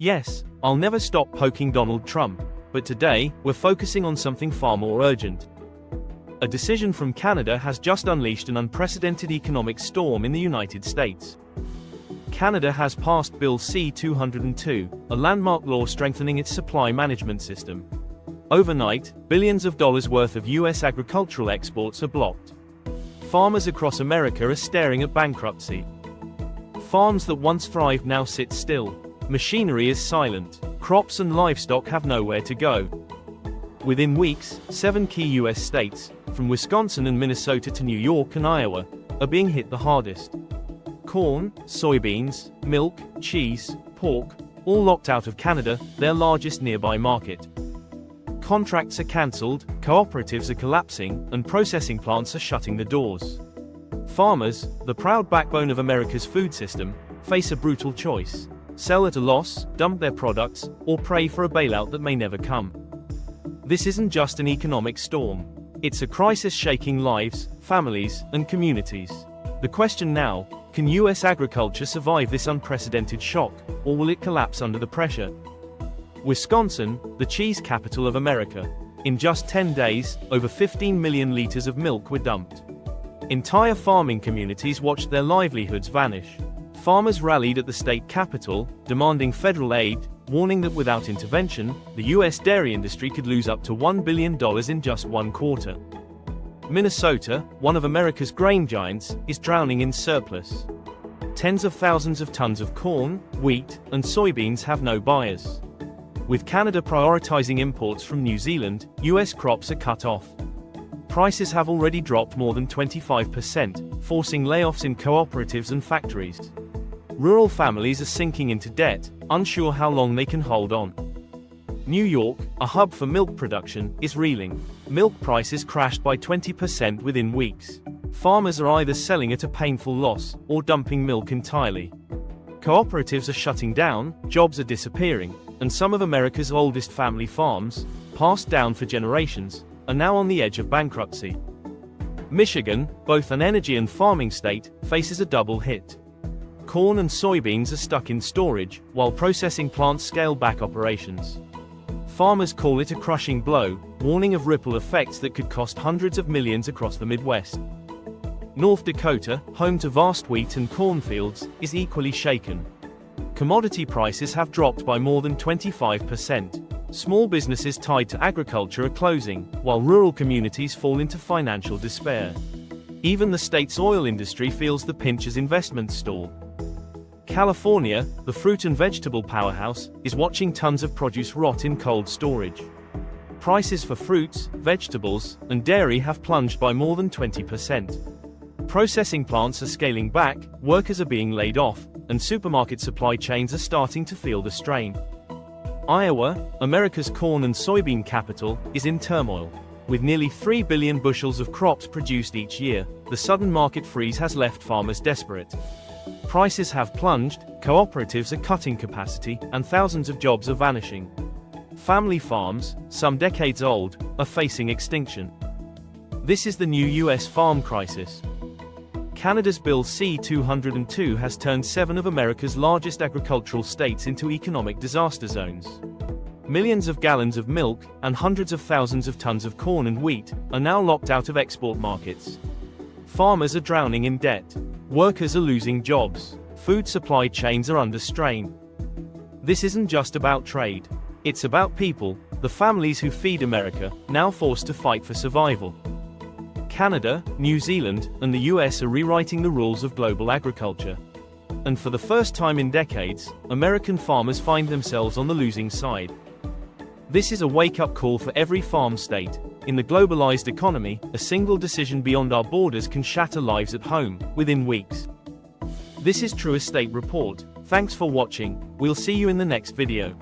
Yes, I'll never stop poking Donald Trump, but today, we're focusing on something far more urgent. A decision from Canada has just unleashed an unprecedented economic storm in the United States. Canada has passed Bill C-202, a landmark law strengthening its supply management system. Overnight, billions of dollars worth of U.S. agricultural exports are blocked. Farmers across America are staring at bankruptcy. Farms that once thrived now sit still. Machinery is silent. Crops and livestock have nowhere to go. Within weeks, 7 key U.S. states, from Wisconsin and Minnesota to New York and Iowa, are being hit the hardest. Corn, soybeans, milk, cheese, pork, all locked out of Canada, their largest nearby market. Contracts are cancelled, cooperatives are collapsing, and processing plants are shutting the doors. Farmers, the proud backbone of America's food system, face a brutal choice: sell at a loss, dump their products, or pray for a bailout that may never come. This isn't just an economic storm. It's a crisis shaking lives, families, and communities. The question now: can U.S. agriculture survive this unprecedented shock, or will it collapse under the pressure? Wisconsin, the cheese capital of America. In just 10 days, over 15 million liters of milk were dumped. Entire farming communities watched their livelihoods vanish. Farmers rallied at the state capitol, demanding federal aid, warning that without intervention, the U.S. dairy industry could lose up to $1 billion in just one quarter. Minnesota, one of America's grain giants, is drowning in surplus. Tens of thousands of tons of corn, wheat, and soybeans have no buyers. With Canada prioritizing imports from New Zealand, U.S. crops are cut off. Prices have already dropped more than 25%, forcing layoffs in cooperatives and factories. Rural families are sinking into debt, unsure how long they can hold on. New York, a hub for milk production, is reeling. Milk prices crashed by 20% within weeks. Farmers are either selling at a painful loss, or dumping milk entirely. Cooperatives are shutting down, jobs are disappearing, and some of America's oldest family farms, passed down for generations, are now on the edge of bankruptcy. Michigan, both an energy and farming state, faces a double hit. Corn and soybeans are stuck in storage, while processing plants scale back operations. Farmers call it a crushing blow, warning of ripple effects that could cost hundreds of millions across the Midwest. North Dakota, home to vast wheat and cornfields, is equally shaken. Commodity prices have dropped by more than 25%. Small businesses tied to agriculture are closing, while rural communities fall into financial despair. Even the state's oil industry feels the pinch as investments stall. California, the fruit and vegetable powerhouse, is watching tons of produce rot in cold storage. Prices for fruits, vegetables, and dairy have plunged by more than 20%. Processing plants are scaling back, workers are being laid off, and supermarket supply chains are starting to feel the strain. Iowa, America's corn and soybean capital, is in turmoil. With nearly 3 billion bushels of crops produced each year, the sudden market freeze has left farmers desperate. Prices have plunged, cooperatives are cutting capacity, and thousands of jobs are vanishing. Family farms, some decades old, are facing extinction. This is the new U.S. farm crisis. Canada's Bill C-202 has turned 7 of America's largest agricultural states into economic disaster zones. Millions of gallons of milk, and hundreds of thousands of tons of corn and wheat, are now locked out of export markets. Farmers are drowning in debt. Workers are losing jobs. Food supply chains are under strain. This isn't just about trade. It's about people, the families who feed America, now forced to fight for survival. Canada, New Zealand, and the US are rewriting the rules of global agriculture. And for the first time in decades, American farmers find themselves on the losing side. This is a wake-up call for every farm state. In the globalized economy, a single decision beyond our borders can shatter lives at home, within weeks. This is True Estate Report. Thanks for watching. We'll see you in the next video.